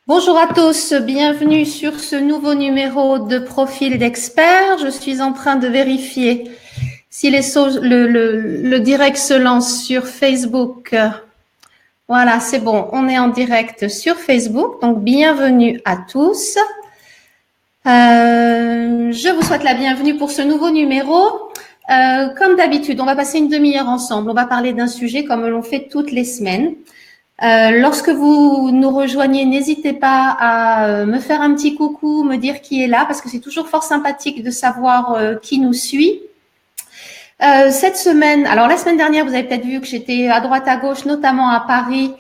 Bonjour à tous, bienvenue sur ce nouveau numéro de Profil d'expert. Je suis en train de vérifier si le direct se lance sur Facebook. Voilà, c'est bon, on est en direct sur Facebook, donc bienvenue à tous. Je vous souhaite la bienvenue pour ce nouveau numéro. Comme d'habitude, on va passer une demi-heure ensemble. On va parler d'un sujet comme l'on fait toutes les semaines. Lorsque vous nous rejoignez, n'hésitez pas à me faire un petit coucou, me dire qui est là, parce que c'est toujours fort sympathique de savoir qui nous suit. Cette semaine, alors la semaine dernière, vous avez peut-être vu que j'étais à droite à gauche, notamment à Paris,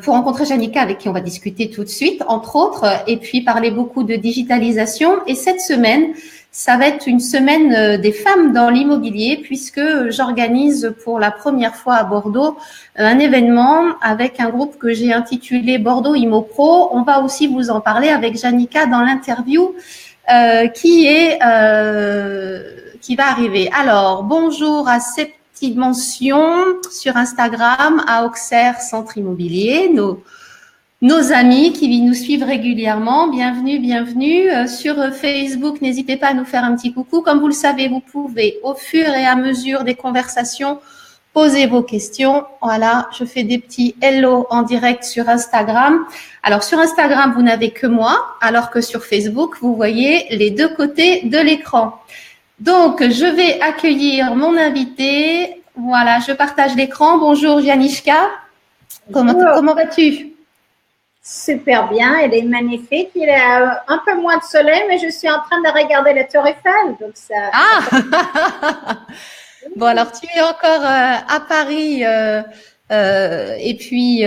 pour rencontrer Janica, avec qui on va discuter tout de suite, entre autres, et puis parler beaucoup de digitalisation. Et cette semaine, ça va être une semaine des femmes dans l'immobilier, puisque j'organise pour la première fois à Bordeaux un événement avec un groupe que j'ai intitulé Bordeaux Immo Pro. On va aussi vous en parler avec Janica dans l'interview qui va arriver. Alors, bonjour à Septi Mention sur Instagram, à Auxerre Centre Immobilier, nos amis qui nous suivent régulièrement. Bienvenue, bienvenue. Sur Facebook, n'hésitez pas à nous faire un petit coucou. Comme vous le savez, vous pouvez, au fur et à mesure des conversations, poser vos questions. Voilà, je fais des petits hello en direct sur Instagram. Alors, sur Instagram, vous n'avez que moi, alors que sur Facebook, vous voyez les deux côtés de l'écran. Donc, je vais accueillir mon invité. Voilà, je partage l'écran. Bonjour, Janishka. Comment vas-tu? Super bien, elle est magnifique. Il y a un peu moins de soleil, mais je suis en train de regarder la Tour Eiffel. Donc ça. Bon, alors tu es encore à Paris et puis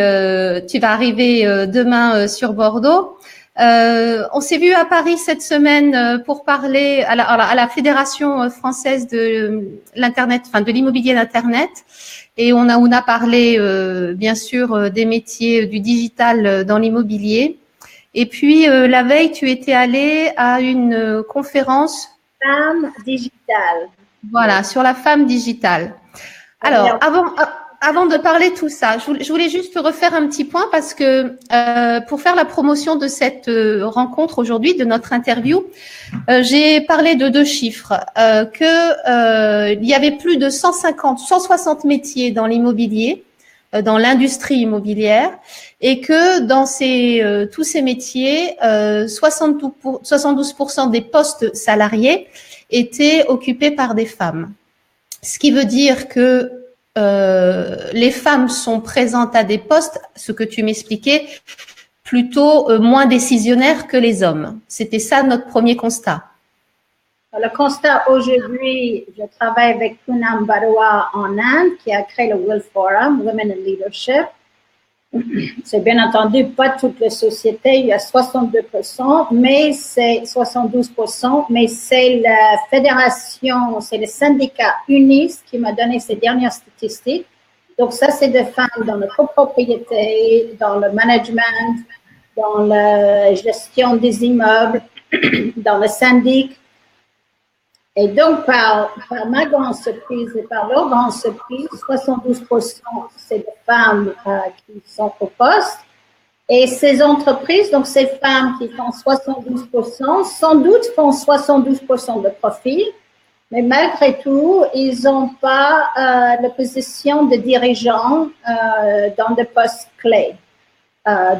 tu vas arriver demain sur Bordeaux. On s'est vu à Paris cette semaine pour parler à la Fédération française de l'internet, enfin de l'immobilier d'internet, et on a parlé bien sûr des métiers du digital dans l'immobilier. Et puis la veille, tu étais allée à une conférence Femme digitale. voilà, sur la femme digitale. Alors, avant de parler de tout ça, je voulais juste refaire un petit point parce que pour faire la promotion de cette rencontre aujourd'hui, de notre interview, j'ai parlé de deux chiffres, il y avait plus de 160 métiers dans l'immobilier, dans l'industrie immobilière, et que dans tous ces métiers, 72% des postes salariés étaient occupés par des femmes. Ce qui veut dire que les femmes sont présentes à des postes, ce que tu m'expliquais, plutôt moins décisionnaires que les hommes. C'était ça notre premier constat. Le constat aujourd'hui, je travaille avec Poonam Barua en Inde, qui a créé le Will Forum, Women in Leadership. C'est bien entendu pas toutes les sociétés, il y a 62%, mais c'est 72%, mais c'est la fédération, c'est le syndicat UNIS qui m'a donné ces dernières statistiques. Donc ça, c'est des femmes dans la copropriété, dans le management, dans la gestion des immeubles, dans le syndic. Et donc, par ma grande surprise et par leur grande surprise, 72%, c'est des femmes qui sont au poste. Et ces entreprises, donc ces femmes qui font 72%, sans doute font 72% de profil, mais malgré tout, ils n'ont pas la position de dirigeant dans des postes clés.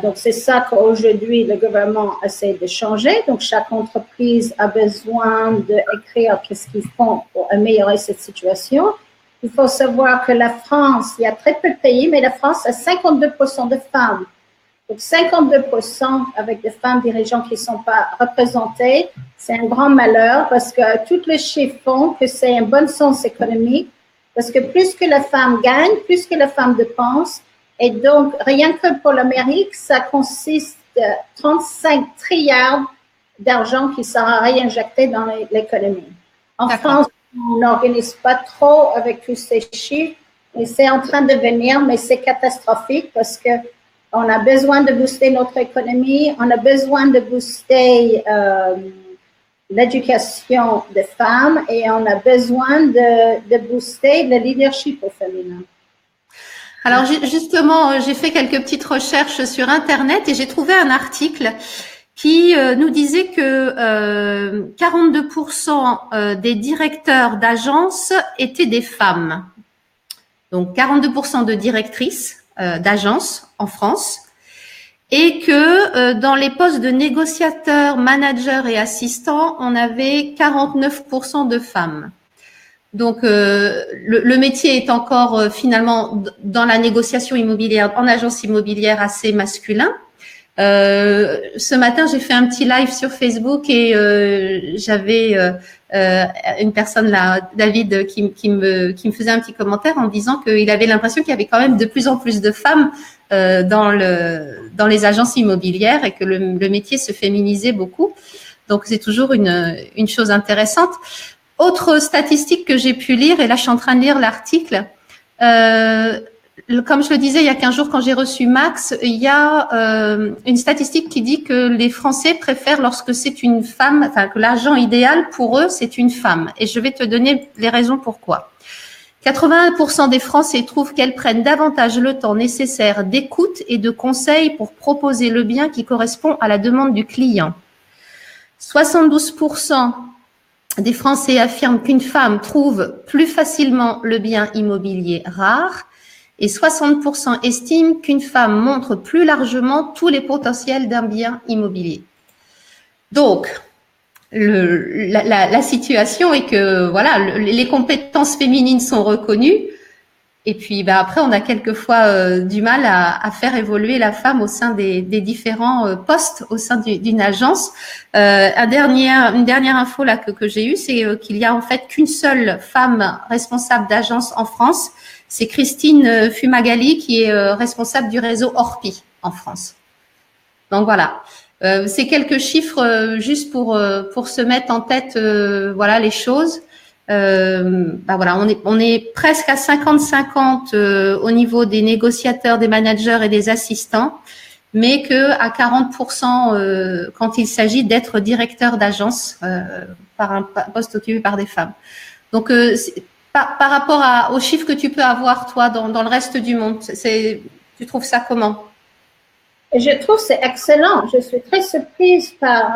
Donc, c'est ça qu'aujourd'hui, le gouvernement essaie de changer. Donc, chaque entreprise a besoin d'écrire qu'est-ce qu'ils font pour améliorer cette situation. Il faut savoir que la France, il y a très peu de pays, mais la France a 52% de femmes. Donc, 52% avec des femmes dirigeantes qui ne sont pas représentées, c'est un grand malheur parce que tous les chiffres font que c'est un bon sens économique parce que plus que la femme gagne, plus que la femme dépense. Et donc, rien que pour l'Amérique, ça consiste 35 trilliards d'argent qui sera réinjecté dans l'économie. En France, on n'organise pas trop avec tous ces chiffres, et c'est en train de venir, mais c'est catastrophique parce que on a besoin de booster notre économie, on a besoin de booster l'éducation des femmes et on a besoin de booster le leadership au féminin. Alors justement, j'ai fait quelques petites recherches sur Internet et j'ai trouvé un article qui nous disait que 42% des directeurs d'agences étaient des femmes. Donc 42% de directrices d'agences en France. Et que dans les postes de négociateurs, managers et assistants, on avait 49% de femmes. Donc, le métier est encore finalement dans la négociation immobilière, en agence immobilière, assez masculin. Ce matin, j'ai fait un petit live sur Facebook et j'avais une personne là, David, qui me faisait un petit commentaire en disant qu'il avait l'impression qu'il y avait quand même de plus en plus de femmes dans les agences immobilières et que le métier se féminisait beaucoup. Donc, c'est toujours une chose intéressante. Autre statistique que j'ai pu lire, et là je suis en train de lire l'article, comme je le disais il y a 15 jours quand j'ai reçu Max, il y a une statistique qui dit que les Français préfèrent lorsque c'est une femme, enfin que l'agent idéal pour eux c'est une femme. Et je vais te donner les raisons pourquoi. 81% des Français trouvent qu'elles prennent davantage le temps nécessaire d'écoute et de conseil pour proposer le bien qui correspond à la demande du client. 72% des Français affirment qu'une femme trouve plus facilement le bien immobilier rare et 60% estiment qu'une femme montre plus largement tous les potentiels d'un bien immobilier. Donc, la situation est que voilà, les compétences féminines sont reconnues. Et puis, après, on a quelquefois du mal à faire évoluer la femme au sein des différents postes au sein d'une agence. Une dernière info là que j'ai eue, c'est qu'il y a en fait qu'une seule femme responsable d'agence en France. C'est Christine Fumagalli qui est responsable du réseau Orpi en France. Donc voilà. C'est quelques chiffres juste pour se mettre en tête voilà les choses. Voilà, on est presque à 50-50 au niveau des négociateurs, des managers et des assistants, mais que à 40% quand il s'agit d'être directeur d'agence par un poste occupé par des femmes. Donc par rapport aux chiffres que tu peux avoir toi dans le reste du monde, tu trouves ça comment? Je trouve que c'est excellent. Je suis très surprise par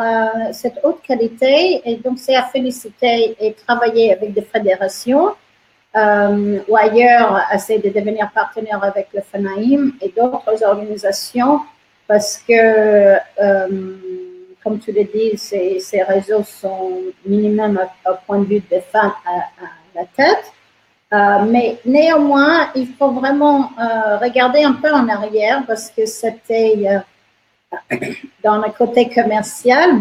cette haute qualité et donc c'est à féliciter et travailler avec des fédérations ou ailleurs, essayer de devenir partenaire avec le FNAIM et d'autres organisations parce que, comme tu le dis, ces réseaux sont minimum au point de vue des femmes à la tête. Mais néanmoins, il faut vraiment regarder un peu en arrière parce que c'était dans le côté commercial.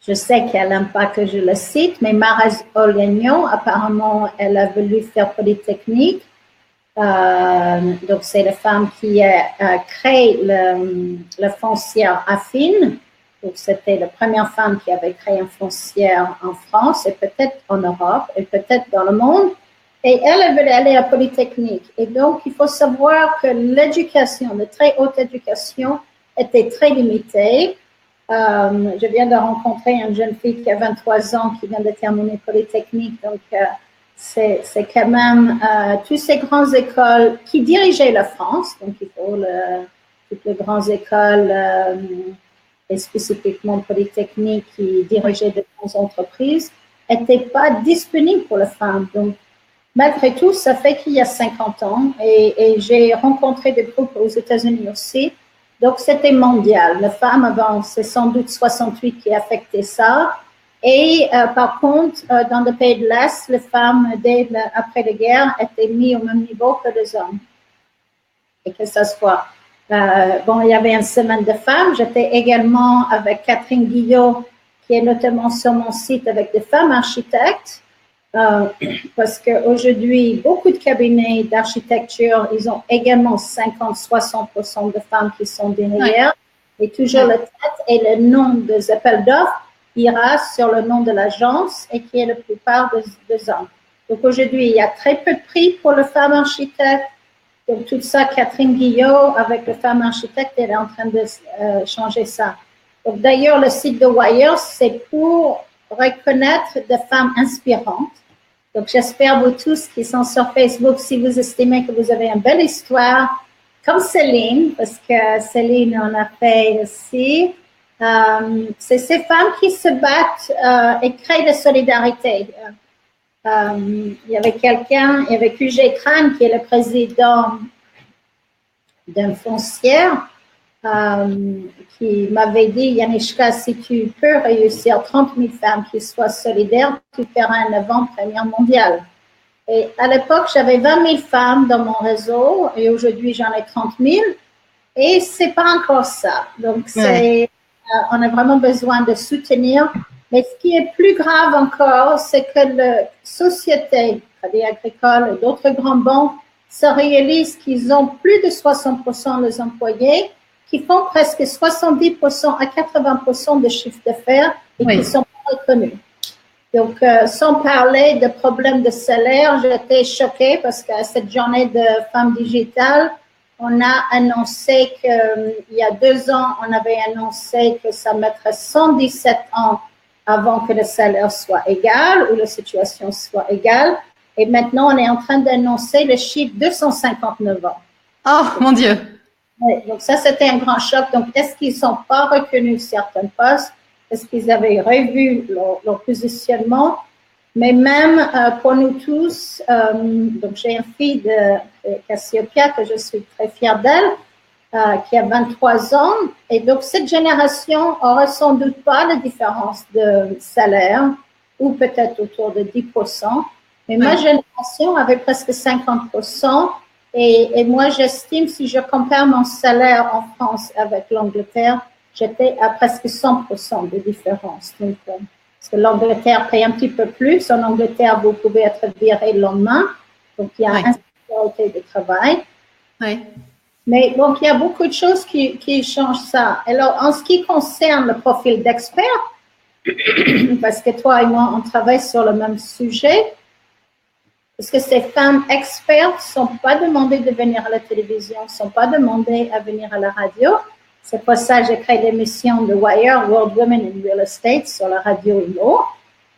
Je sais qu'elle n'aime pas que je le cite, mais Maraz Olagnon, apparemment, elle a voulu faire Polytechnique. Donc, c'est la femme qui a créé le foncière Affine. Donc, c'était la première femme qui avait créé un foncière en France et peut-être en Europe et peut-être dans le monde. Et elle voulait aller à Polytechnique. Et donc, il faut savoir que l'éducation, de très haute éducation, était très limitée. Je viens de rencontrer une jeune fille qui a 23 ans, qui vient de terminer Polytechnique. Donc, c'est quand même toutes ces grandes écoles qui dirigeaient la France. Donc, il faut toutes les grandes écoles, et spécifiquement Polytechnique, qui dirigeaient de grandes entreprises, n'étaient pas disponibles pour les femmes. Donc, malgré tout, ça fait qu'il y a 50 ans et j'ai rencontré des groupes aux États-Unis aussi. Donc, c'était mondial. Les femmes avant, c'est sans doute 68 qui affectait ça. Et par contre, dans le pays de l'Est, les femmes, après la guerre, étaient mises au même niveau que les hommes. Et que ça soit... il y avait une semaine de femmes. J'étais également avec Catherine Guillot, qui est notamment sur mon site avec des femmes architectes. Parce qu'aujourd'hui, beaucoup de cabinets d'architecture, ils ont également 50-60% de femmes qui sont derrière. Ouais. Et toujours la tête et le nom des appels d'offres ira sur le nom de l'agence et qui est la plupart des hommes. Donc aujourd'hui, il y a très peu de prix pour les femmes architectes. Donc tout ça, Catherine Guillot, avec les femmes architectes, elle est en train de changer ça. Donc d'ailleurs, le site de Wire, c'est pour reconnaître des femmes inspirantes. Donc, j'espère vous tous qui sont sur Facebook, si vous estimez que vous avez une belle histoire, comme Céline, parce que Céline en a fait aussi. C'est ces femmes qui se battent et créent de la solidarité. Il y avait quelqu'un, il y avait QG Tran, qui est le président d'une foncière, qui m'avait dit, Yanishka, si tu peux réussir 30 000 femmes qui soient solidaires, tu feras un avant-première mondiale. Et à l'époque, j'avais 20 000 femmes dans mon réseau et aujourd'hui, j'en ai 30 000 et c'est pas encore ça. Donc, on a vraiment besoin de soutenir. Mais ce qui est plus grave encore, c'est que la société, Crédit Agricole et d'autres grands banques se réalisent qu'ils ont plus de 60% des employés qui font presque 70% à 80% de chiffre d'affaires et qui sont pas reconnus. Donc, sans parler de problèmes de salaire, j'étais choquée parce qu'à cette journée de femmes digitales, on a annoncé qu'il y a 2 ans, on avait annoncé que ça mettrait 117 ans avant que le salaire soit égal ou la situation soit égale. Et maintenant, on est en train d'annoncer le chiffre 259 ans. Oh, mon Dieu! Oui, donc ça, c'était un grand choc. Donc, est-ce qu'ils ne sont pas reconnus certains postes? Est-ce qu'ils avaient revu leur positionnement? Mais même pour nous tous, donc j'ai une fille de Cassiopeia que je suis très fière d'elle, qui a 23 ans. Et donc, cette génération n'aura sans doute pas de différence de salaire, ou peut-être autour de 10%. Mais ma génération avait presque 50%. Et moi, j'estime, si je compare mon salaire en France avec l'Angleterre, j'étais à presque 100% de différence. Donc, parce que l'Angleterre paye un petit peu plus. En Angleterre, vous pouvez être viré le lendemain. Donc, il y a insécurité de travail. Oui. Mais donc, il y a beaucoup de choses qui changent ça. Alors, en ce qui concerne le profil d'expert, parce que toi et moi, on travaille sur le même sujet, parce que ces femmes expertes ne sont pas demandées de venir à la télévision, ne sont pas demandées à venir à la radio. C'est pour ça que j'ai créé l'émission de Wire, World Women in Real Estate, sur la radio IMO.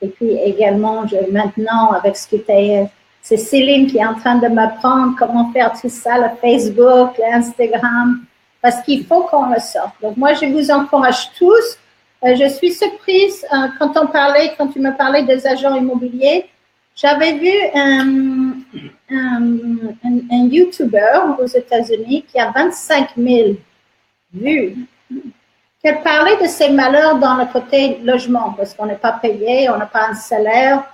Et puis également, maintenant, avec ce qui était... C'est Céline qui est en train de m'apprendre comment faire tout ça, le Facebook, l'Instagram, parce qu'il faut qu'on le sorte. Donc, moi, je vous encourage tous. Je suis surprise quand tu me parlais des agents immobiliers. J'avais vu un YouTuber aux États-Unis qui a 25 000 vues, qu'elle parlait de ses malheurs dans le côté logement, parce qu'on n'est pas payé, on n'a pas un salaire.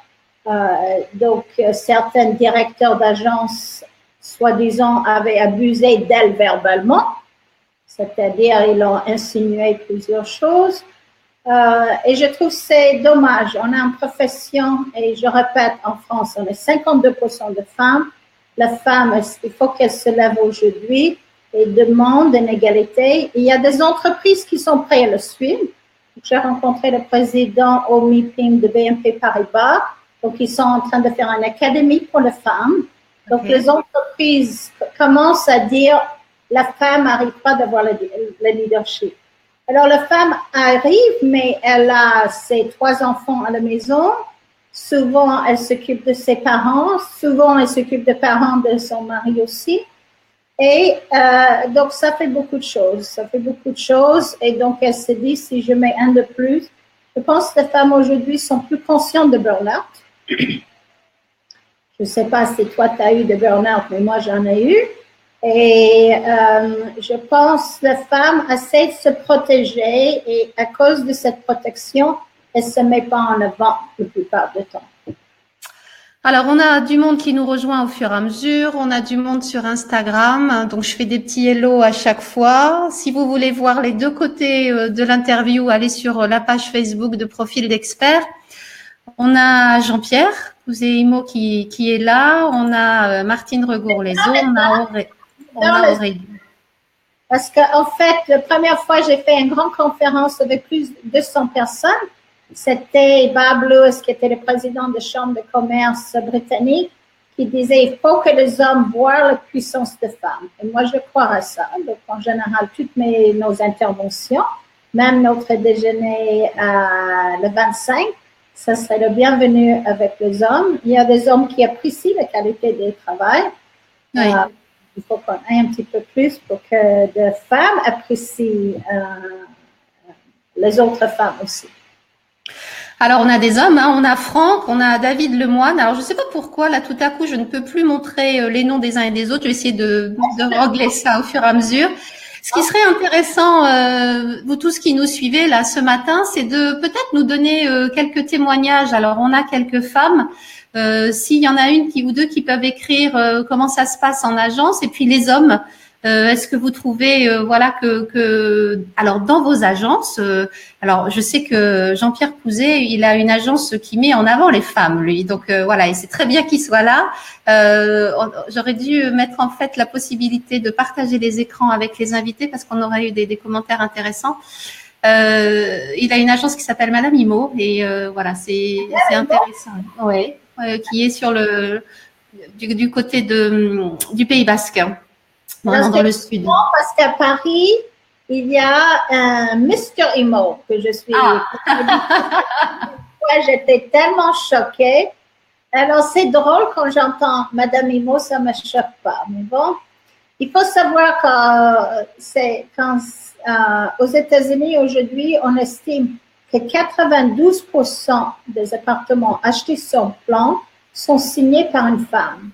Donc, certains directeurs d'agence, soi-disant, avaient abusé d'elle verbalement, c'est-à-dire ils ont insinué plusieurs choses. Et je trouve que c'est dommage. On a une profession, et je répète, en France, on est 52% de femmes. La femme, il faut qu'elle se lève aujourd'hui et demande une égalité. Il y a des entreprises qui sont prêtes à le suivre. J'ai rencontré le président au meeting de BNP Paribas. Donc, ils sont en train de faire une académie pour les femmes. Donc, les entreprises commencent à dire la femme n'arrive pas d'avoir le leadership. Alors, la femme arrive, mais elle a ses 3 enfants à la maison. Souvent, elle s'occupe de ses parents. Souvent, elle s'occupe des parents de son mari aussi. Et donc, ça fait beaucoup de choses. Ça fait beaucoup de choses. Et donc, elle se dit, si je mets un de plus, je pense que les femmes aujourd'hui sont plus conscientes de burn-out. Je ne sais pas si toi, tu as eu de burn-out, mais moi, j'en ai eu. Et je pense que la femme essaie de se protéger et à cause de cette protection, elle ne se met pas en avant la plupart du temps. Alors, on a du monde qui nous rejoint au fur et à mesure. On a du monde sur Instagram. Donc, je fais des petits hello à chaque fois. Si vous voulez voir les 2 côtés de l'interview, allez sur la page Facebook de Profil d'Expert. On a Jean-Pierre Couséimo qui est là. On a Martine Regourlezo. On a Aurélie. Parce qu'en fait, la première fois, j'ai fait une grande conférence avec plus de 200 personnes. C'était Bob Lewis, qui était le président de la Chambre de commerce britannique, qui disait il faut que les hommes voient la puissance des femmes. Et moi, je crois à ça. Donc, en général, toutes nos interventions, même notre déjeuner le 25, ça serait le bienvenu avec les hommes. Il y a des hommes qui apprécient la qualité du travail. Oui. Il faut qu'on ait un petit peu plus pour que des femmes apprécient les autres femmes aussi. Alors, on a des hommes, hein, on a Franck, on a David Lemoine. Alors, je ne sais pas pourquoi, là, tout à coup, je ne peux plus montrer les noms des uns et des autres. Je vais essayer de régler ça au fur et à mesure. Ce qui serait intéressant, vous tous qui nous suivez là ce matin, c'est de peut-être nous donner quelques témoignages. Alors, on a quelques femmes. S'il y en a une ou deux qui peuvent écrire comment ça se passe en agence, et puis les hommes. Est-ce que vous trouvez, voilà, alors dans vos agences, alors je sais que Jean-Pierre Pouzet, il a une agence qui met en avant les femmes, lui. Donc voilà, et c'est très bien qu'il soit là. J'aurais dû mettre en fait la possibilité de partager les écrans avec les invités parce qu'on aurait eu des commentaires intéressants. Il a une agence qui s'appelle Madame Imo et voilà, c'est intéressant. Ouais, qui est sur du côté du Pays Basque. Vraiment dans le sud. Parce qu'à Paris, il y a un Mr. Imo que je suis. J'étais tellement choquée. Alors, c'est drôle quand j'entends Madame Imo, ça ne me choque pas. Mais bon, il faut savoir qu'aux États-Unis aujourd'hui, on estime que 92% des appartements achetés sur plan sont signés par une femme.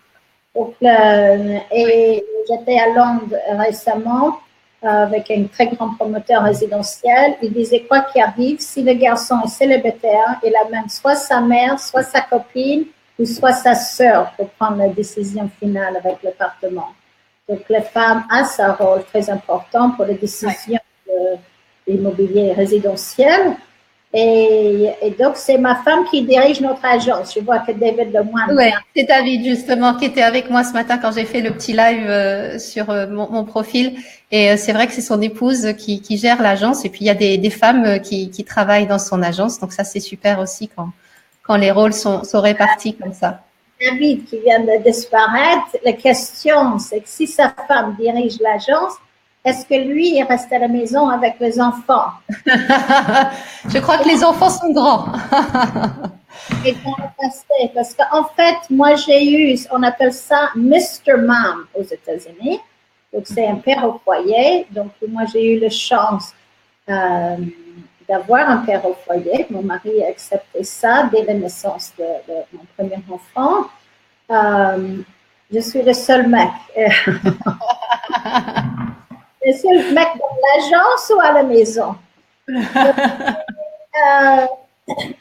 Donc, et j'étais à Londres récemment avec un très grand promoteur résidentiel. Il disait quoi qu'il arrive, si le garçon est célibataire, il amène soit sa mère, soit sa copine, ou soit sa sœur pour prendre la décision finale avec l'appartement. Donc, la femme a un rôle très important pour les décisions de l'immobilier résidentiel. Et donc, c'est ma femme qui dirige notre agence. Je vois que David Lemoine. Oui, c'est David justement qui était avec moi ce matin quand j'ai fait le petit live sur mon profil. Et c'est vrai que c'est son épouse qui gère l'agence. Et puis, il y a des femmes qui travaillent dans son agence. Donc, ça, c'est super aussi quand les rôles sont répartis comme ça. David qui vient de disparaître, la question, c'est que si sa femme dirige l'agence, est-ce que lui, il reste à la maison avec les enfants? Je crois que les enfants sont grands. Et dans le passé, parce qu'en fait, moi, j'ai eu, on appelle ça Mr. Mom aux États-Unis. Donc, c'est un père au foyer. Donc, moi, j'ai eu la chance d'avoir un père au foyer. Mon mari a accepté ça dès la naissance de mon premier enfant. Je suis le seul mec. Le seul mec dans l'agence ou à la maison.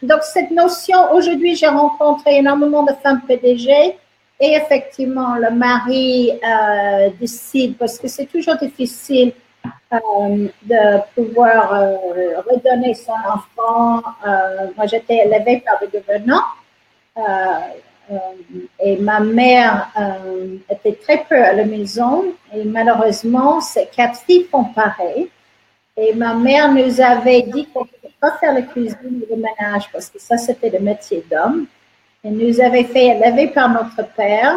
Donc, cette notion, aujourd'hui, j'ai rencontré énormément de femmes PDG et effectivement, le mari décide, parce que c'est toujours difficile de pouvoir redonner son enfant. Moi, j'étais élevée par des gouvernants et ma mère était très peu à la maison et malheureusement, ces 4 filles font pareil. Et ma mère nous avait dit qu'on ne pouvait pas faire la cuisine ou le ménage parce que ça, c'était le métier d'homme. Elle nous avait fait élever par notre père.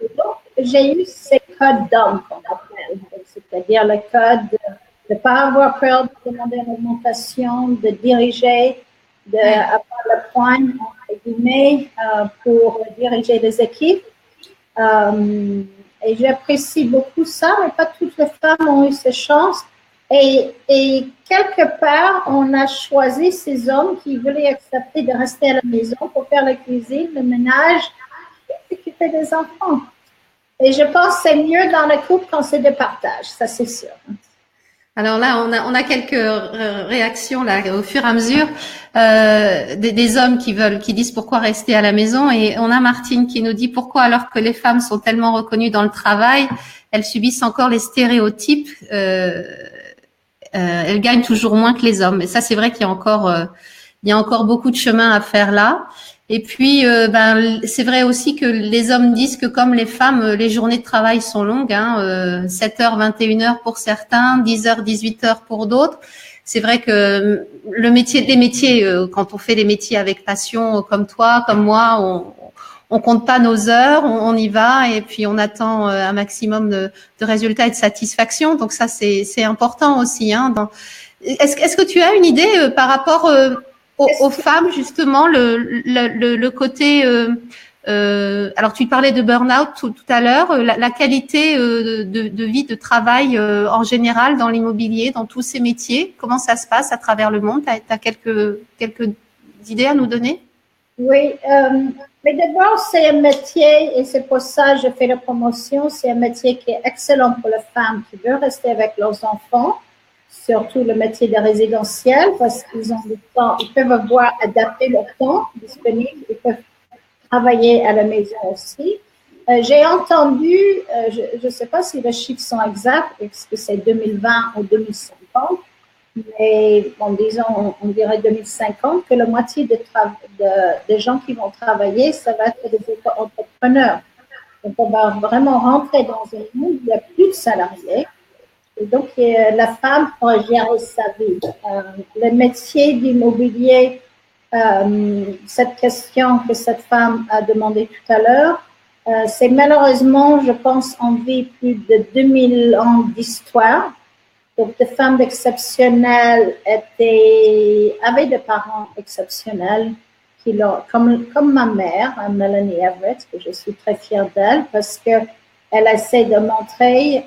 Et donc, j'ai eu ces codes d'homme qu'on appelle, c'est-à-dire le code de ne pas avoir peur de demander une augmentation, de diriger, d'avoir le poigne, entre guillemets, pour diriger les équipes. Et j'apprécie beaucoup ça, mais pas toutes les femmes ont eu cette chance. Et quelque part, on a choisi ces hommes qui voulaient accepter de rester à la maison pour faire la cuisine, le ménage et s'occuper des enfants. Et je pense que c'est mieux dans le couple quand c'est de partage, ça c'est sûr. Alors là, on a quelques réactions là au fur et à mesure des hommes qui disent pourquoi rester à la maison, et on a Martine qui nous dit pourquoi alors que les femmes sont tellement reconnues dans le travail, elles subissent encore les stéréotypes. Elles gagnent toujours moins que les hommes. Et ça, c'est vrai qu'il y a encore beaucoup de chemin à faire là. Et puis, c'est vrai aussi que les hommes disent que comme les femmes, les journées de travail sont longues, 7h, 21h pour certains, 10h, 18h pour d'autres. C'est vrai que les métiers, quand on fait des métiers avec passion, comme toi, comme moi, on compte pas nos heures, on y va et puis on attend un maximum de résultats et de satisfaction. Donc ça, c'est important aussi. Est-ce que tu as une idée par rapport aux femmes, justement, le côté… alors, tu parlais de burn-out tout à l'heure, la qualité de vie, de travail en général dans l'immobilier, dans tous ces métiers. Comment ça se passe à travers le monde? Tu as quelques idées à nous donner? Oui, mais d'abord, c'est un métier, et c'est pour ça que je fais la promotion, c'est un métier qui est excellent pour les femmes qui veulent rester avec leurs enfants, surtout le métier de résidentiel, parce qu'ils ont du temps, ils peuvent avoir adapté leur temps disponible, ils peuvent travailler à la maison aussi. J'ai entendu, je ne sais pas si les chiffres sont exacts, est-ce que c'est 2020 ou 2050, mais bon, disons, on dirait 2050, que la moitié des gens qui vont travailler, ça va être des entrepreneurs. Donc, on va vraiment rentrer dans un monde où il n'y a plus de salariés. Et donc, la femme pourra gérer sa vie. Le métier d'immobilier, cette question que cette femme a demandé tout à l'heure, c'est malheureusement, je pense, on vit plus de 2000 ans d'histoire. Donc, des femmes exceptionnelles avaient des parents exceptionnels, comme ma mère, Melanie Everett, que je suis très fière d'elle, parce qu'elle essaie de montrer,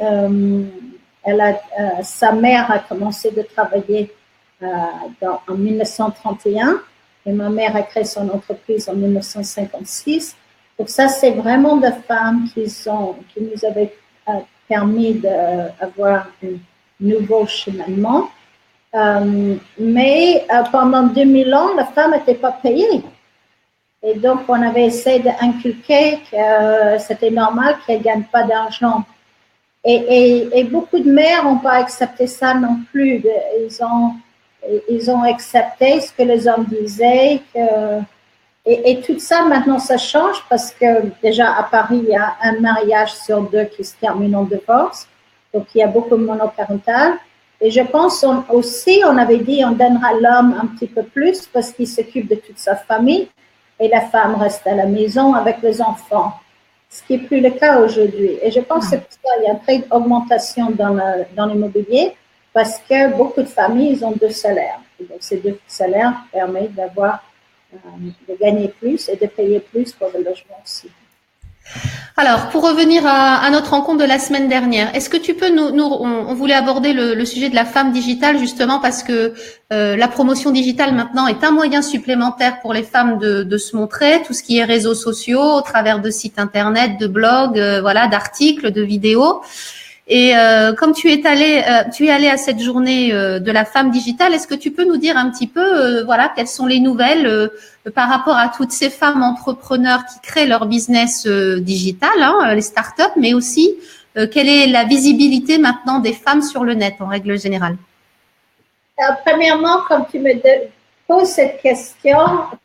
sa mère a commencé de travailler en 1931 et ma mère a créé son entreprise en 1956. Donc, ça, c'est vraiment des femmes qui nous avaient permis d'avoir une nouveau cheminement. Mais pendant 2000 ans, la femme n'était pas payée. Et donc, on avait essayé d'inculquer que c'était normal qu'elle ne gagne pas d'argent. Et beaucoup de mères n'ont pas accepté ça non plus. Ils ont accepté ce que les hommes disaient. Et tout ça, maintenant, ça change parce que déjà à Paris, il y a un mariage sur deux qui se termine en divorce. Donc, il y a beaucoup de monoparental. Et je pense aussi, on avait dit, on donnera l'homme un petit peu plus parce qu'il s'occupe de toute sa famille et la femme reste à la maison avec les enfants, ce qui n'est plus le cas aujourd'hui. Et je pense que c'est pour ça qu'il y a une très augmentation dans l'immobilier parce que beaucoup de familles, ils ont 2 salaires. Et donc, ces 2 salaires permettent de gagner plus et de payer plus pour le logement aussi. Alors, pour revenir à notre rencontre de la semaine dernière, est-ce que tu peux on voulait aborder le sujet de la femme digitale justement parce que la promotion digitale maintenant est un moyen supplémentaire pour les femmes de se montrer, tout ce qui est réseaux sociaux, au travers de sites internet, de blogs, voilà, d'articles, de vidéos. Et comme tu es allé à cette journée de la femme digitale, est-ce que tu peux nous dire un petit peu, voilà, quelles sont les nouvelles par rapport à toutes ces femmes entrepreneurs qui créent leur business digital, hein, les startups, mais aussi quelle est la visibilité maintenant des femmes sur le net en règle générale? Premièrement, comme tu me poses cette question,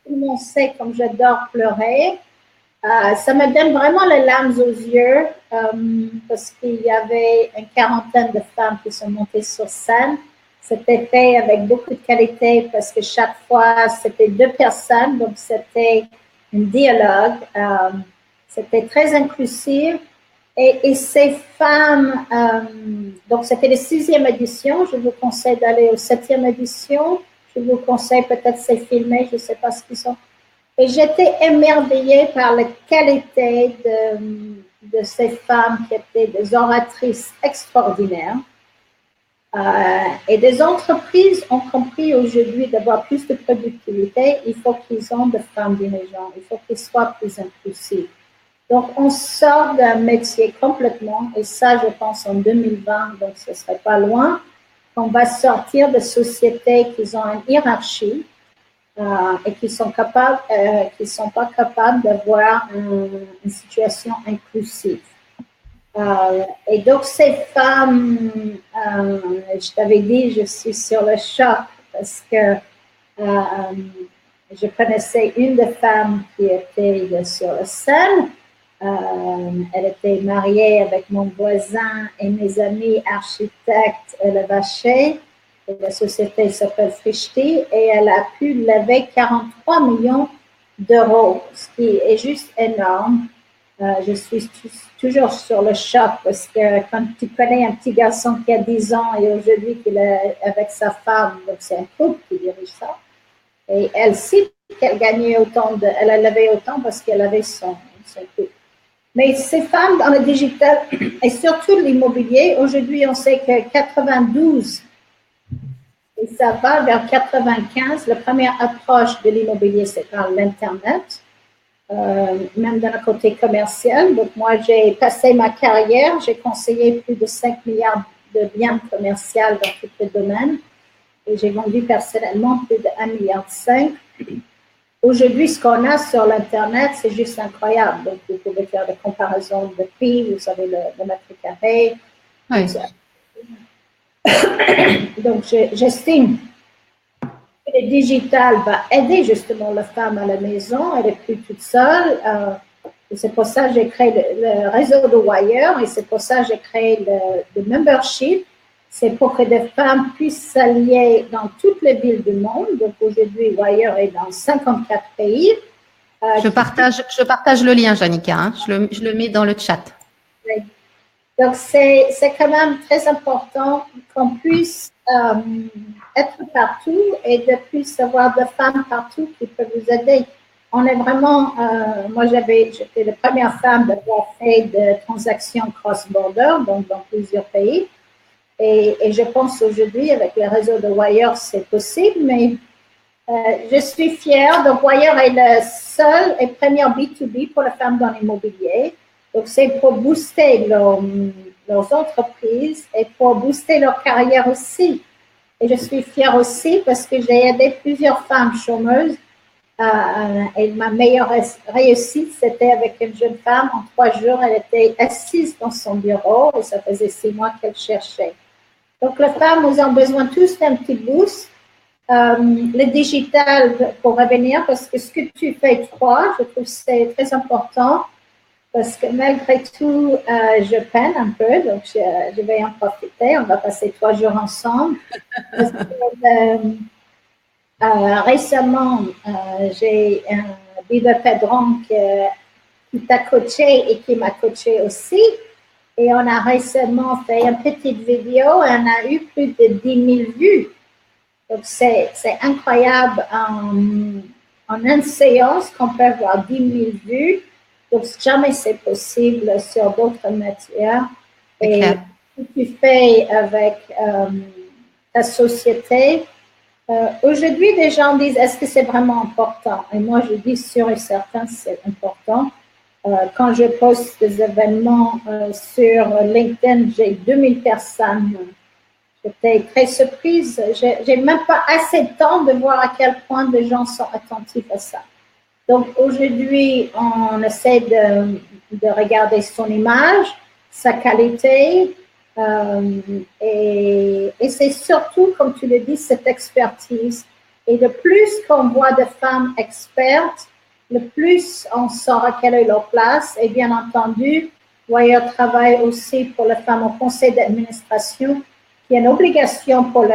tout le monde sait comme j'adore pleurer. Ça me donne vraiment les larmes aux yeux parce qu'il y avait une quarantaine de femmes qui sont montées sur scène. C'était fait avec beaucoup de qualité parce que chaque fois, c'était 2 personnes, donc c'était un dialogue. C'était très inclusif. Et ces femmes, donc c'était la 6e édition. Je vous conseille d'aller aux 7e édition. Je vous conseille peut-être c'est filmé, je ne sais pas ce qu'ils sont. Et j'étais émerveillée par la qualité de ces femmes qui étaient des oratrices extraordinaires. Et des entreprises ont compris aujourd'hui d'avoir plus de productivité, il faut qu'ils aient des femmes dirigeantes, il faut qu'ils soient plus inclusifs. Donc, on sort d'un métier complètement, et ça, je pense, en 2020, donc ce ne serait pas loin, qu'on va sortir de sociétés qui ont une hiérarchie, et qui sont pas capables d'avoir une situation inclusive. Et donc ces femmes, je t'avais dit, je suis sur le choc parce que je connaissais une des femmes qui était sur la scène. Elle était mariée avec mon voisin et mes amis architectes Le Vacher. La société s'appelle Frischti et elle a pu lever 43 millions d'euros, ce qui est juste énorme. Je suis toujours sur le choc parce que quand tu connais un petit garçon qui a 10 ans et aujourd'hui qu'il est avec sa femme, donc c'est un couple qui dirige ça. Et elle cite qu'elle gagnait autant, elle avait autant parce qu'elle avait son couple. Mais ces femmes dans le digital et surtout l'immobilier, aujourd'hui on sait que 92 et ça va vers 95, la première approche de l'immobilier c'est par l'Internet, même d'un côté commercial. Donc moi j'ai passé ma carrière, j'ai conseillé plus de 5 milliards de biens commerciaux dans tous les domaines et j'ai vendu personnellement plus de 1,5 milliard. Aujourd'hui, ce qu'on a sur l'Internet, c'est juste incroyable. Donc, vous pouvez faire des comparaisons de prix, vous savez, le mètre carré. Oui. Donc, j'estime que le digital va aider justement la femme à la maison. Elle n'est plus toute seule. Et c'est pour ça que j'ai créé le réseau de Wire et c'est pour ça que j'ai créé le membership. C'est pour que des femmes puissent s'allier dans toutes les villes du monde. Donc aujourd'hui, Wire est dans 54 pays. Je partage le lien, Janica. Hein. Je le mets dans le chat. Donc c'est quand même très important qu'on puisse être partout et de plus avoir des femmes partout qui peuvent vous aider. On est vraiment, moi j'étais la première femme d'avoir fait des transactions cross-border, donc dans plusieurs pays. Et je pense aujourd'hui, avec le réseau de Wire, c'est possible, mais je suis fière. Donc, Wire est le seul et premier B2B pour les femmes dans l'immobilier. Donc, c'est pour booster leurs entreprises et pour booster leur carrière aussi. Et je suis fière aussi parce que j'ai aidé plusieurs femmes chômeuses. Et ma meilleure réussite, c'était avec une jeune femme. En 3 jours, elle était assise dans son bureau et ça faisait 6 mois qu'elle cherchait. Donc, les femmes, nous avons besoin tous d'un petit boost. Le digital, pour revenir, parce que ce que tu fais, toi, je trouve que c'est très important, parce que malgré tout, je peine un peu, donc je vais en profiter. On va passer 3 jours ensemble. Parce que, récemment, j'ai un Biba Pedron qui t'a coaché et qui m'a coaché aussi. Et on a récemment fait une petite vidéo et on a eu plus de 10 000 vues. Donc, c'est incroyable en une séance qu'on peut avoir 10 000 vues. Donc, jamais c'est possible sur d'autres matières. Et ce que tu fais avec ta société, aujourd'hui, les gens disent, est-ce que c'est vraiment important? Et moi, je dis sûr et certain, c'est important. Quand je poste des événements sur LinkedIn, j'ai 2000 personnes. J'étais très surprise. J'ai même pas assez de temps de voir à quel point les gens sont attentifs à ça. Donc aujourd'hui, on essaie de regarder son image, sa qualité, et c'est surtout, comme tu le dis, cette expertise. Et le plus qu'on voit de femmes expertes, le plus on saura quelle est leur place. Et bien entendu, Wire travaille aussi pour les femmes au conseil d'administration, qui est une obligation pour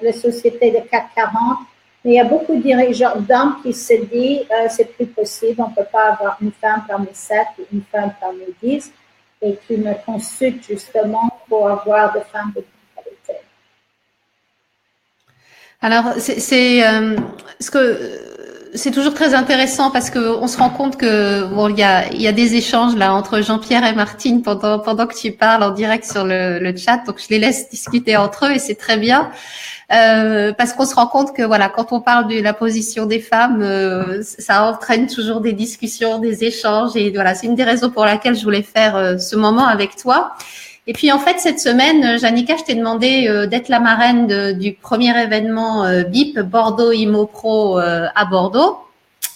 les sociétés de CAC 40. Mais il y a beaucoup de dirigeants d'hommes qui se disent c'est plus possible, on ne peut pas avoir une femme parmi 7 ou une femme parmi 10, et qui me consultent justement pour avoir des femmes de qualité. Alors, c'est toujours très intéressant parce que on se rend compte que bon, il y a des échanges là entre Jean-Pierre et Martine pendant que tu parles en direct sur le chat. Donc, je les laisse discuter entre eux et c'est très bien. Parce qu'on se rend compte que voilà, quand on parle de la position des femmes, ça entraîne toujours des discussions, des échanges et voilà, c'est une des raisons pour laquelle je voulais faire ce moment avec toi. Et puis en fait cette semaine, Janica, je t'ai demandé d'être la marraine du premier événement BIP Bordeaux Immo Pro à Bordeaux.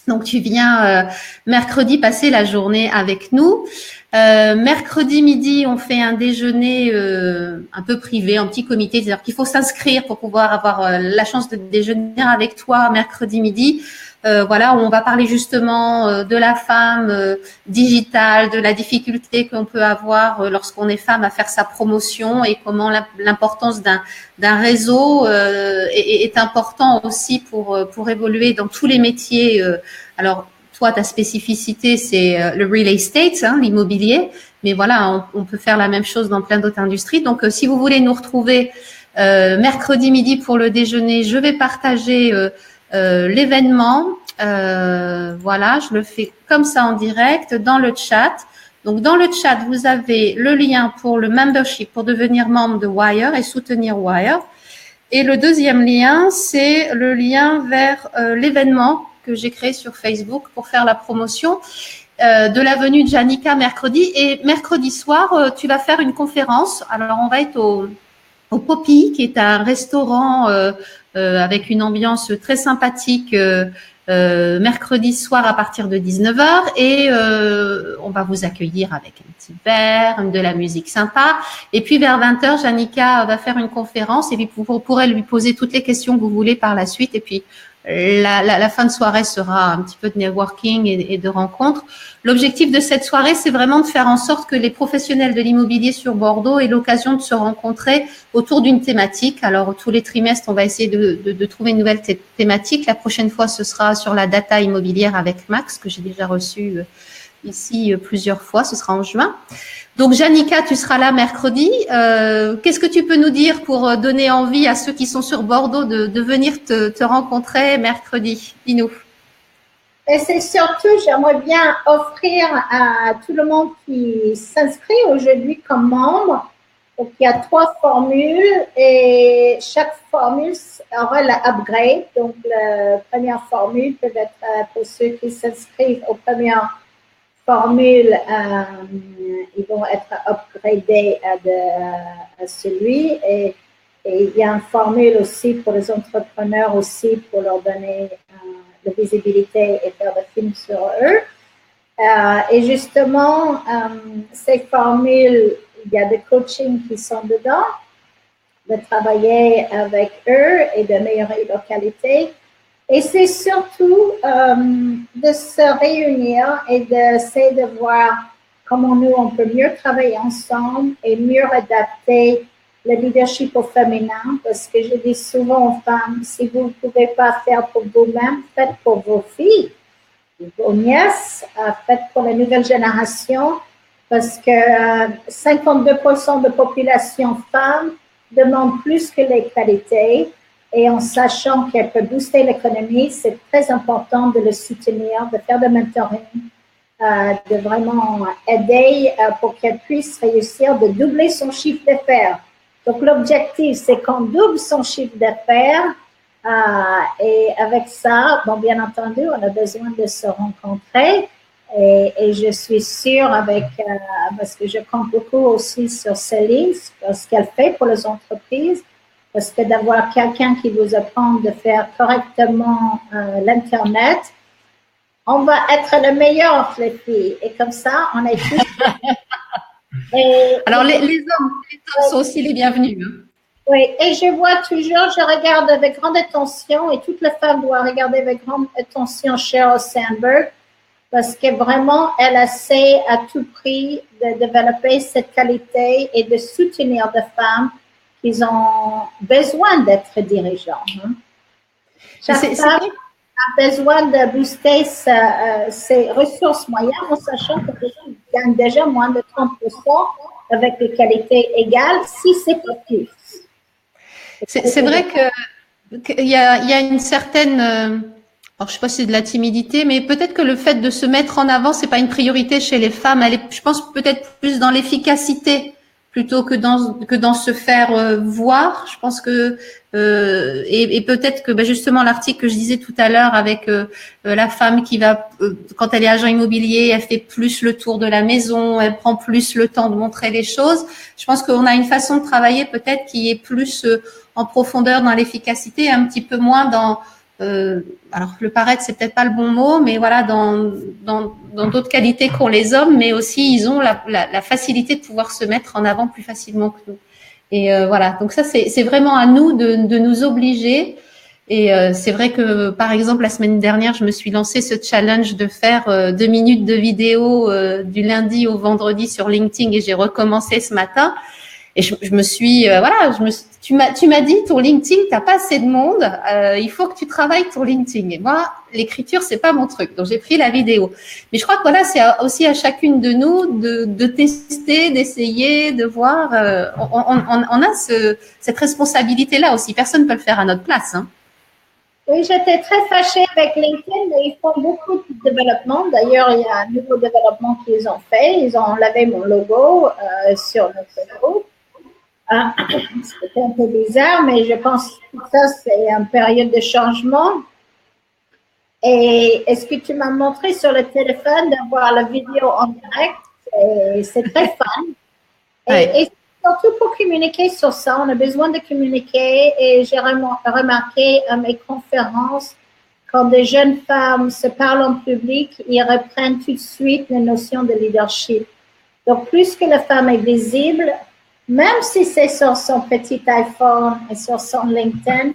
Donc tu viens mercredi passer la journée avec nous. Mercredi midi, on fait un déjeuner un peu privé, en petit comité, c'est-à-dire qu'il faut s'inscrire pour pouvoir avoir la chance de déjeuner avec toi mercredi midi. Voilà, où on va parler justement de la femme digitale, de la difficulté qu'on peut avoir lorsqu'on est femme à faire sa promotion et comment l'importance d'un réseau est important aussi pour évoluer dans tous les métiers. Alors toi, ta spécificité, c'est le real estate, hein, l'immobilier. Mais voilà, on peut faire la même chose dans plein d'autres industries. Donc, si vous voulez nous retrouver mercredi midi pour le déjeuner, je vais partager l'événement. Voilà, je le fais comme ça en direct dans le chat. Donc, dans le chat, vous avez le lien pour le membership, pour devenir membre de Wire et soutenir Wire. Et le deuxième lien, c'est le lien vers l'événement que j'ai créé sur Facebook pour faire la promotion de la venue de Janica mercredi. Et mercredi soir, tu vas faire une conférence. Alors, on va être au Poppy, qui est un restaurant avec une ambiance très sympathique mercredi soir à partir de 19h et on va vous accueillir avec un petit verre, de la musique sympa. Et puis vers 20h, Janica va faire une conférence et puis vous pourrez lui poser toutes les questions que vous voulez par la suite. Et puis la fin de soirée sera un petit peu de networking et de rencontres. L'objectif de cette soirée, c'est vraiment de faire en sorte que les professionnels de l'immobilier sur Bordeaux aient l'occasion de se rencontrer autour d'une thématique. Alors, tous les trimestres, on va essayer de trouver une nouvelle thématique. La prochaine fois, ce sera sur la data immobilière avec Max, que j'ai déjà reçu ici plusieurs fois. Ce sera en juin. Donc, Janica, tu seras là mercredi. Qu'est-ce que tu peux nous dire pour donner envie à ceux qui sont sur Bordeaux de venir te rencontrer mercredi? Dis-nous. Et c'est surtout, j'aimerais bien offrir à tout le monde qui s'inscrit aujourd'hui comme membre. Donc, il y a 3 formules et chaque formule aura l'upgrade. Donc, la première formule peut être pour ceux qui s'inscrivent aux premières formules, ils vont être upgradés à celui. Et il y a une formule aussi pour les entrepreneurs aussi pour leur donner de visibilité et faire des films sur eux. Et justement, ces formules, il y a des coachings qui sont dedans, de travailler avec eux et d'améliorer leur qualité. Et c'est surtout de se réunir et d'essayer de voir comment nous, on peut mieux travailler ensemble et mieux adapter le leadership au féminin, parce que je dis souvent aux femmes, si vous ne pouvez pas faire pour vous-même, faites pour vos filles, vos nièces, faites pour la nouvelle génération, parce que 52% de population femmes demandent plus que les qualités, et en sachant qu'elle peut booster l'économie, c'est très important de le soutenir, de faire de mentoring, de vraiment aider pour qu'elle puisse réussir de doubler son chiffre d'affaires. Donc, l'objectif, c'est qu'on double son chiffre d'affaires et avec ça, bon, bien entendu, on a besoin de se rencontrer et je suis sûre parce que je compte beaucoup aussi sur Céline, ce qu'elle fait pour les entreprises, parce que d'avoir quelqu'un qui vous apprend de faire correctement l'Internet, on va être le meilleur, les filles. Et comme ça, on est tous... Alors, les hommes sont aussi les bienvenus. Oui, et je vois toujours, je regarde avec grande attention, et toutes les femmes doivent regarder avec grande attention Sheryl Sandberg, parce que vraiment, elle essaie à tout prix de développer cette qualité et de soutenir des femmes qui ont besoin d'être dirigeantes. Hein. Chaque femme a besoin de booster ses ressources moyennes en sachant que les gens gagnent déjà moins de 30% avec des qualités égales, si c'est pas plus. C'est vrai qu'il y a une certaine, alors je sais pas si c'est de la timidité, mais peut-être que le fait de se mettre en avant, c'est pas une priorité chez les femmes. Je pense peut-être plus dans l'efficacité plutôt que dans se faire voir. Je pense que et peut-être que justement l'article que je disais tout à l'heure avec la femme qui va quand elle est agent immobilier, elle fait plus le tour de la maison, elle prend plus le temps de montrer les choses. Je pense qu'on a une façon de travailler peut-être qui est plus en profondeur dans l'efficacité, un petit peu moins dans alors le paraître c'est peut-être pas le bon mot, mais voilà dans d'autres qualités qu'ont les hommes, mais aussi ils ont la facilité de pouvoir se mettre en avant plus facilement que nous. Et voilà, donc ça c'est vraiment à nous de nous obliger. Et c'est vrai que par exemple la semaine dernière je me suis lancé ce challenge de faire 2 minutes de vidéo du lundi au vendredi sur LinkedIn et j'ai recommencé ce matin. Et je me suis, tu m'as dit, ton LinkedIn, t'as pas assez de monde, il faut que tu travailles ton LinkedIn. Et moi, l'écriture, c'est pas mon truc. Donc, j'ai pris la vidéo. Mais je crois que voilà, c'est aussi à chacune de nous de tester, d'essayer, de voir. On a cette responsabilité-là aussi. Personne ne peut le faire à notre place, hein. Oui, j'étais très fâchée avec LinkedIn, mais ils font beaucoup de développement. D'ailleurs, il y a un nouveau développement qu'ils ont fait. Ils ont enlevé mon logo sur notre groupe. C'était un peu bizarre, mais je pense que ça, c'est une période de changement. Et est-ce que tu m'as montré sur le téléphone d'avoir la vidéo en direct? C'est très fun. Et surtout pour communiquer sur ça, on a besoin de communiquer. Et j'ai remarqué à mes conférences, quand des jeunes femmes se parlent en public, ils reprennent tout de suite la notion de leadership. Donc, plus que la femme est visible, même si c'est sur son petit iPhone et sur son LinkedIn,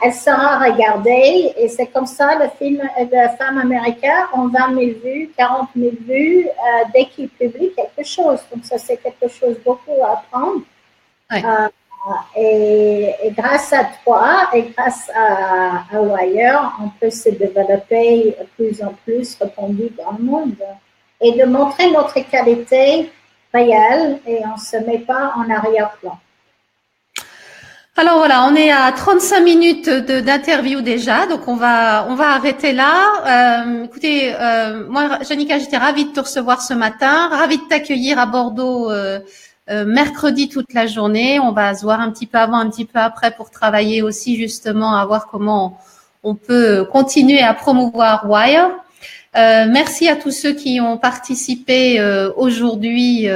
elle sera regardée. Et c'est comme ça, le film de femmes américaines ont 20 000 vues, 40 000 vues dès qu'ils publient quelque chose. Donc, ça, c'est quelque chose beaucoup à apprendre. Ouais. Et grâce à toi et grâce à Wire, on peut se développer de plus en plus répandu dans le monde et de montrer notre qualité réelle et on ne se met pas en arrière-plan. Alors voilà, on est à 35 minutes d'interview déjà, donc on va arrêter là. Écoutez, moi, Janica, j'étais ravie de te recevoir ce matin, ravie de t'accueillir à Bordeaux mercredi toute la journée. On va se voir un petit peu avant, un petit peu après pour travailler aussi justement à voir comment on peut continuer à promouvoir Wire. Merci à tous ceux qui ont participé aujourd'hui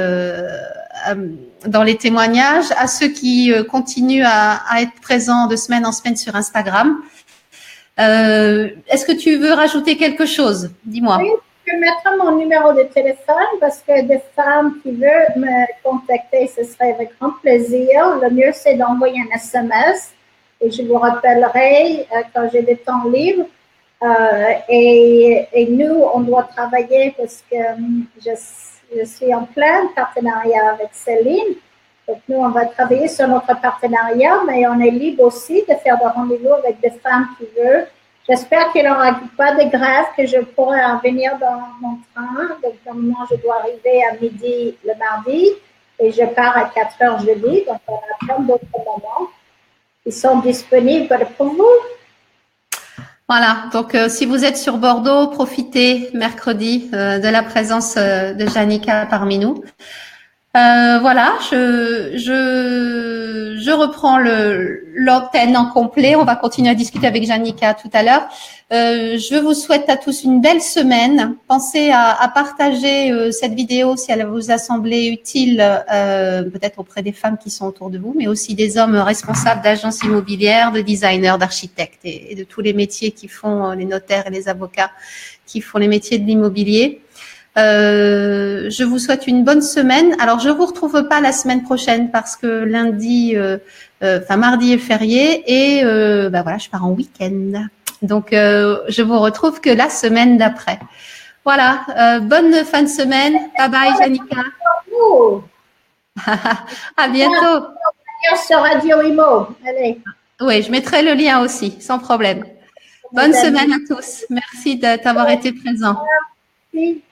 dans les témoignages, à ceux qui continuent à être présents de semaine en semaine sur Instagram. Est-ce que tu veux rajouter quelque chose? Dis-moi. Oui, je peux mettre mon numéro de téléphone parce que des femmes qui veulent me contacter, ce serait avec grand plaisir. Le mieux, c'est d'envoyer un SMS et je vous rappellerai quand j'ai des temps libres. Et nous, on doit travailler parce que je suis en plein partenariat avec Céline. Donc, nous, on va travailler sur notre partenariat, mais on est libre aussi de faire des rendez-vous avec des femmes qui veulent. J'espère qu'il n'y aura pas de grève, que je pourrai en venir dans mon train. Donc, normalement, je dois arriver à midi le mardi et je pars à 4 heures jeudi. Donc, on a plein d'autres moments qui sont disponibles pour vous. Voilà, donc si vous êtes sur Bordeaux, profitez mercredi de la présence de Janica parmi nous. Voilà, je reprends l'antenne en complet. On va continuer à discuter avec Janica tout à l'heure. Je vous souhaite à tous une belle semaine. Pensez à partager cette vidéo si elle vous a semblé utile, peut-être auprès des femmes qui sont autour de vous, mais aussi des hommes responsables d'agences immobilières, de designers, d'architectes et de tous les métiers qui font les notaires et les avocats qui font les métiers de l'immobilier. Je vous souhaite une bonne semaine. Alors, je vous retrouve pas la semaine prochaine parce que lundi, mardi est férié et voilà, je pars en week-end. Donc, je vous retrouve que la semaine d'après. Voilà, bonne fin de semaine. Bye bye, Janica. À bientôt. Sur Radio Imo. Allez. Oui, je mettrai le lien aussi, sans problème. Bonne semaine à tous. Merci d'avoir été présents. Merci.